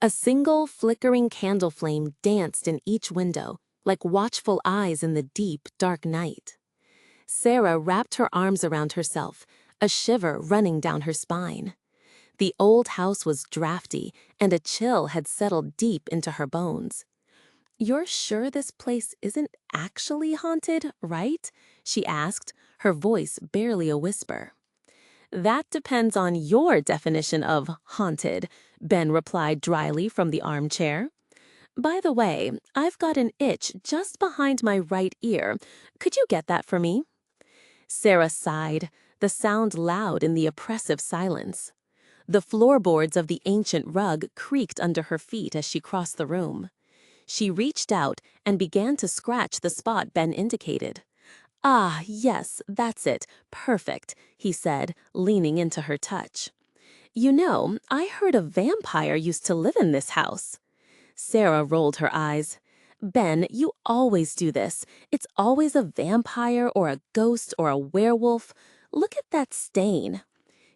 A single flickering candle flame danced in each window, like watchful eyes in the deep, dark night. Sarah wrapped her arms around herself, a shiver running down her spine. The old house was drafty, and a chill had settled deep into her bones. "You're sure this place isn't actually haunted, right?" she asked, her voice barely a whisper. "That depends on your definition of haunted," Ben replied dryly from the armchair. "By the way, I've got an itch just behind my right ear. Could you get that for me?" Sarah sighed, the sound loud in the oppressive silence. The floorboards of the ancient rug creaked under her feet as she crossed the room. She reached out and began to scratch the spot Ben indicated. "Ah, yes, that's it. Perfect," he said, leaning into her touch. "You know, I heard a vampire used to live in this house." Sarah rolled her eyes. "Ben, you always do this. It's always a vampire or a ghost or a werewolf. Look at that stain."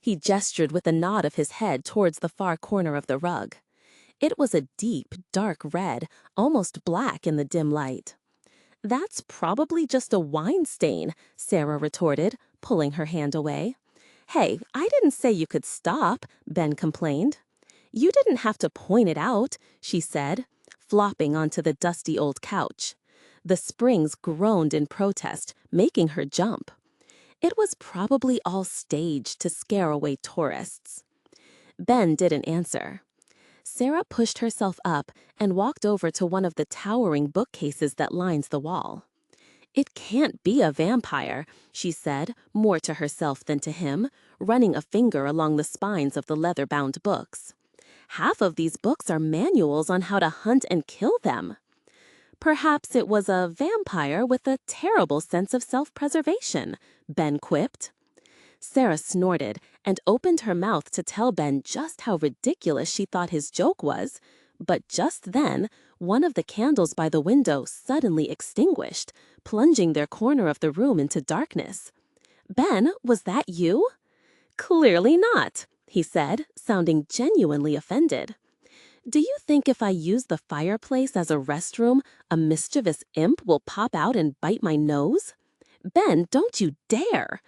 He gestured with a nod of his head towards the far corner of the rug. It was a deep, dark red, almost black in the dim light. "That's probably just a wine stain," Sarah retorted, pulling her hand away. "Hey, I didn't say you could stop," Ben complained. "You didn't have to point it out," she said, flopping onto the dusty old couch. The springs groaned in protest, making her jump. It was probably all staged to scare away tourists. Ben didn't answer. Sarah pushed herself up and walked over to one of the towering bookcases that lines the wall. "It can't be a vampire," she said, more to herself than to him, running a finger along the spines of the leather-bound books. "Half of these books are manuals on how to hunt and kill them." "Perhaps it was a vampire with a terrible sense of self-preservation," Ben quipped. Sarah snorted and opened her mouth to tell Ben just how ridiculous she thought his joke was, but just then, one of the candles by the window suddenly extinguished, plunging their corner of the room into darkness. "Ben, was that you?" "Clearly not," he said, sounding genuinely offended. "Do you think if I use the fireplace as a restroom, a mischievous imp will pop out and bite my nose? Ben, don't you dare!"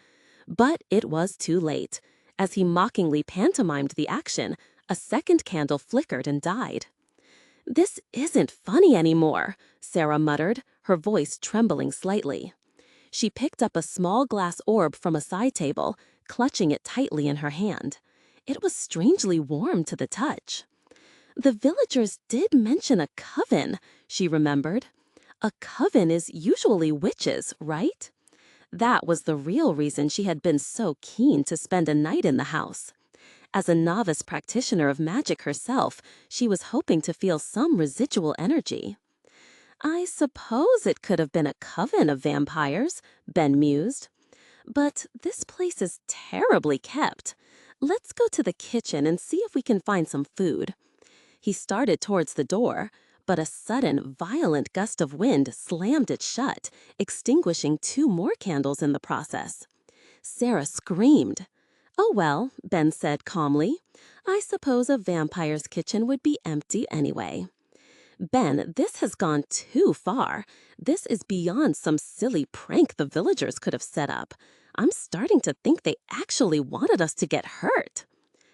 But it was too late. As he mockingly pantomimed the action, a second candle flickered and died. "This isn't funny anymore," Sarah muttered, her voice trembling slightly. She picked up a small glass orb from a side table, clutching it tightly in her hand. It was strangely warm to the touch. "The villagers did mention a coven," she remembered. "A coven is usually witches, right?" That was the real reason she had been so keen to spend a night in the house. As a novice practitioner of magic herself, she was hoping to feel some residual energy. "I suppose it could have been a coven of vampires," Ben mused. "But this place is terribly kept. Let's go to the kitchen and see if we can find some food." He started towards the door, but a sudden, violent gust of wind slammed it shut, extinguishing 2 more candles in the process. Sarah screamed. "Oh well," Ben said calmly. "I suppose a vampire's kitchen would be empty anyway." "Ben, this has gone too far. This is beyond some silly prank the villagers could have set up. I'm starting to think they actually wanted us to get hurt."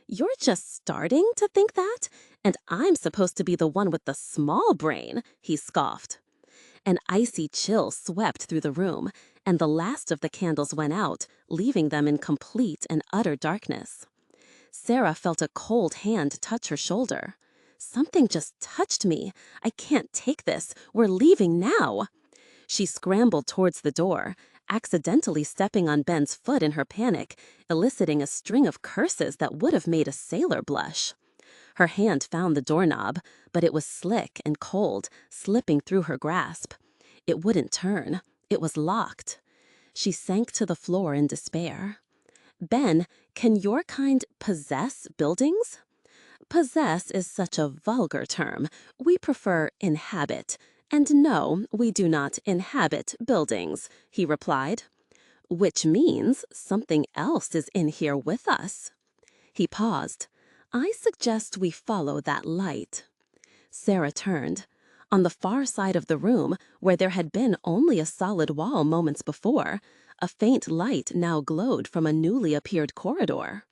"You're just starting to think that? And I'm supposed to be the one with the small brain," he scoffed. An icy chill swept through the room, and the last of the candles went out, leaving them in complete and utter darkness. Sarah felt a cold hand touch her shoulder. "Something just touched me. I can't take this. We're leaving now." She scrambled towards the door, accidentally stepping on Ben's foot in her panic, eliciting a string of curses that would have made a sailor blush. Her hand found the doorknob, but it was slick and cold, slipping through her grasp. It wouldn't turn. It was locked. She sank to the floor in despair. "Ben, can your kind possess buildings?" "Possess is such a vulgar term. We prefer inhabit. And no, we do not inhabit buildings," he replied. "Which means something else is in here with us." He paused. "I suggest we follow that light." Sarah turned. On the far side of the room, where there had been only a solid wall moments before, a faint light now glowed from a newly appeared corridor.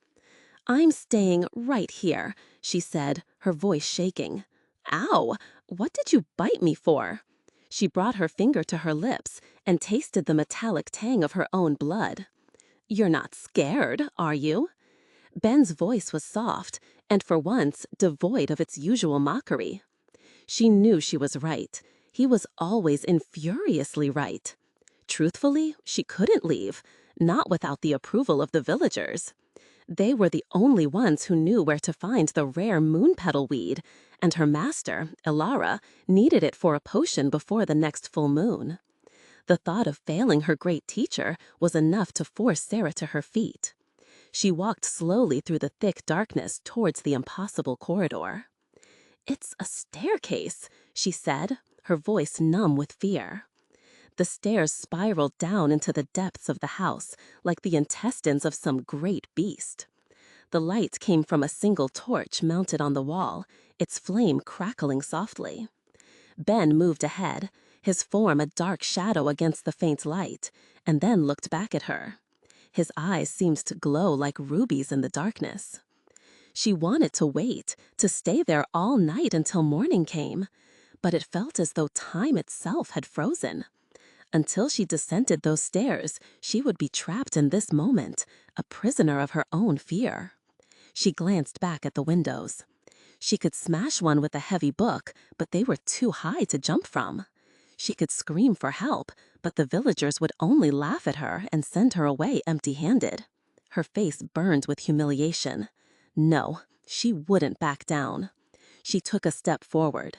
"I'm staying right here," she said, her voice shaking. "Ow! What did you bite me for?" She brought her finger to her lips and tasted the metallic tang of her own blood. "You're not scared, are you?" Ben's voice was soft, and for once devoid of its usual mockery. She knew she was right. He was always infuriously right. Truthfully, she couldn't leave, not without the approval of the villagers. They were the only ones who knew where to find the rare moon-petal weed, and her master, Ilara, needed it for a potion before the next full moon. The thought of failing her great teacher was enough to force Sarah to her feet. She walked slowly through the thick darkness towards the impossible corridor. "It's a staircase," she said, her voice numb with fear. The stairs spiraled down into the depths of the house, like the intestines of some great beast. The light came from a single torch mounted on the wall, its flame crackling softly. Ben moved ahead, his form a dark shadow against the faint light, and then looked back at her. His eyes seemed to glow like rubies in the darkness. She wanted to wait, to stay there all night until morning came, but it felt as though time itself had frozen. Until she descended those stairs, she would be trapped in this moment, a prisoner of her own fear. She glanced back at the windows. She could smash one with a heavy book, but they were too high to jump from. She could scream for help, but the villagers would only laugh at her and send her away empty-handed. Her face burned with humiliation. No, she wouldn't back down. She took a step forward.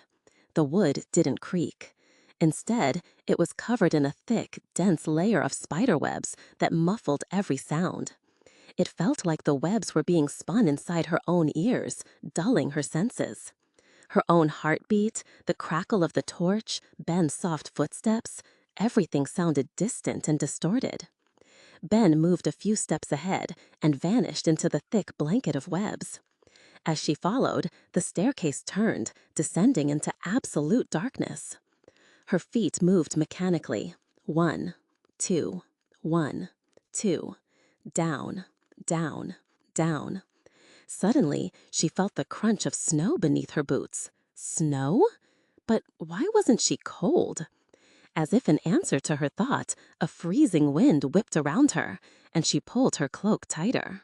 The wood didn't creak. Instead, it was covered in a thick, dense layer of spiderwebs that muffled every sound. It felt like the webs were being spun inside her own ears, dulling her senses. Her own heartbeat, the crackle of the torch, Ben's soft footsteps, everything sounded distant and distorted. Ben moved a few steps ahead and vanished into the thick blanket of webs. As she followed, the staircase turned, descending into absolute darkness. Her feet moved mechanically. 1, 2, 1, 2, down, down, down. Suddenly, she felt the crunch of snow beneath her boots. Snow? But why wasn't she cold? As if in answer to her thought, a freezing wind whipped around her, and she pulled her cloak tighter.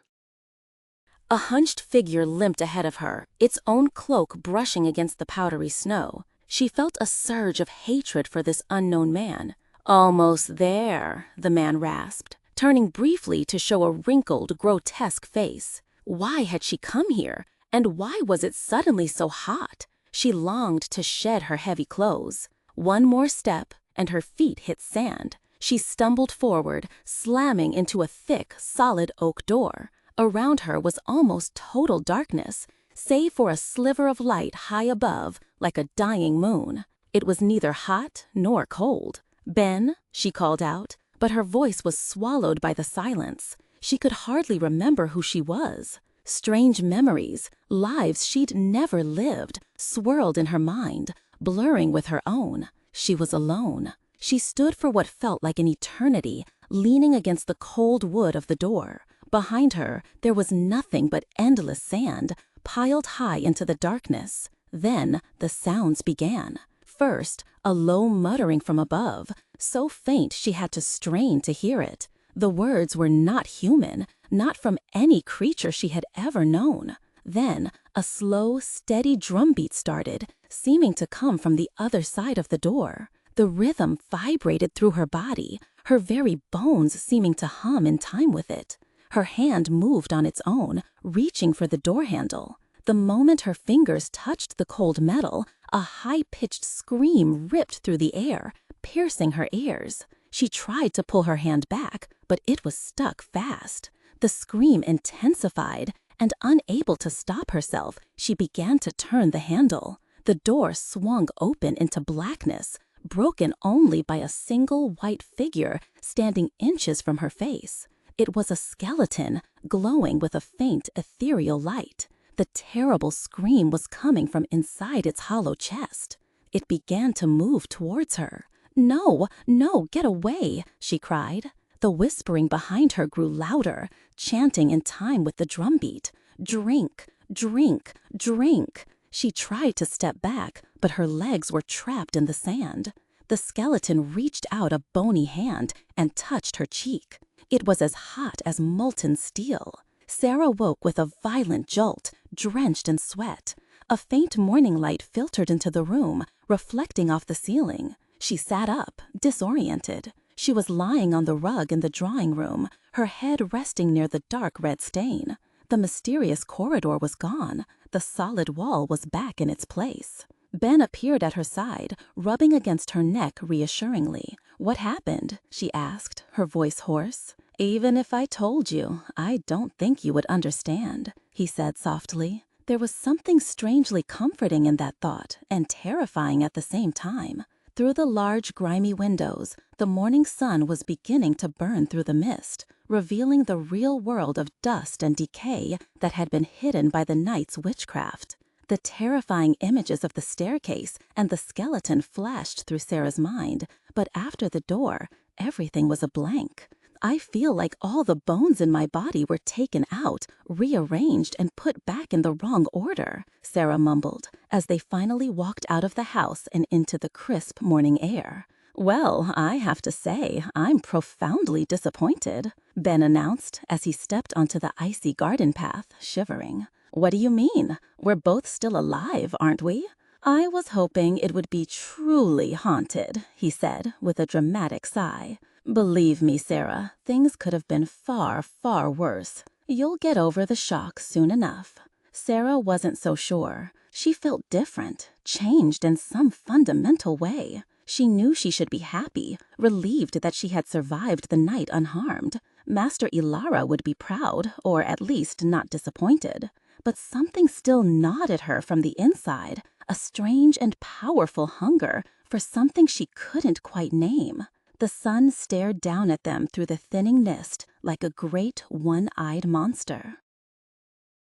A hunched figure limped ahead of her, its own cloak brushing against the powdery snow. She felt a surge of hatred for this unknown man. "Almost there," the man rasped, turning briefly to show a wrinkled, grotesque face. Why had she come here, and why was it suddenly so hot? She longed to shed her heavy clothes. One more step, and her feet hit sand. She stumbled forward, slamming into a thick, solid oak door. Around her was almost total darkness, save for a sliver of light high above, like a dying moon. It was neither hot nor cold. "Ben," she called out, but her voice was swallowed by the silence. She could hardly remember who she was. Strange memories, lives she'd never lived, swirled in her mind, blurring with her own. She was alone. She stood for what felt like an eternity, leaning against the cold wood of the door. Behind her, there was nothing but endless sand, piled high into the darkness. Then the sounds began. First, a low muttering from above, so faint she had to strain to hear it. The words were not human, not from any creature she had ever known. Then, a slow, steady drumbeat started, seeming to come from the other side of the door. The rhythm vibrated through her body, her very bones seeming to hum in time with it. Her hand moved on its own, reaching for the door handle. The moment her fingers touched the cold metal, a high-pitched scream ripped through the air, piercing her ears. She tried to pull her hand back, but it was stuck fast. The scream intensified, and unable to stop herself, she began to turn the handle. The door swung open into blackness, broken only by a single white figure standing inches from her face. It was a skeleton, glowing with a faint, ethereal light. The terrible scream was coming from inside its hollow chest. It began to move towards her. "No, no, get away," she cried. The whispering behind her grew louder, chanting in time with the drumbeat. "Drink, drink, drink." She tried to step back, but her legs were trapped in the sand. The skeleton reached out a bony hand and touched her cheek. It was as hot as molten steel. Sarah woke with a violent jolt, drenched in sweat. A faint morning light filtered into the room, reflecting off the ceiling. She sat up, disoriented. She was lying on the rug in the drawing room, her head resting near the dark red stain. The mysterious corridor was gone. The solid wall was back in its place. Ben appeared at her side, rubbing against her neck reassuringly. "What happened?" she asked, her voice hoarse. "Even if I told you, I don't think you would understand," he said softly. There was something strangely comforting in that thought, and terrifying at the same time. Through the large, grimy windows, the morning sun was beginning to burn through the mist, revealing the real world of dust and decay that had been hidden by the night's witchcraft. The terrifying images of the staircase and the skeleton flashed through Sarah's mind, but after the door, everything was a blank. "I feel like all the bones in my body were taken out, rearranged, and put back in the wrong order," Sarah mumbled, as they finally walked out of the house and into the crisp morning air. "Well, I have to say, I'm profoundly disappointed," Ben announced as he stepped onto the icy garden path, shivering. "What do you mean? We're both still alive, aren't we?" "I was hoping it would be truly haunted," he said with a dramatic sigh. "Believe me, Sarah, things could have been far, far worse. You'll get over the shock soon enough." Sarah wasn't so sure. She felt different, changed in some fundamental way. She knew she should be happy, relieved that she had survived the night unharmed. Master Ilara would be proud, or at least not disappointed. But something still gnawed at her from the inside, a strange and powerful hunger for something she couldn't quite name. The sun stared down at them through the thinning mist like a great one-eyed monster.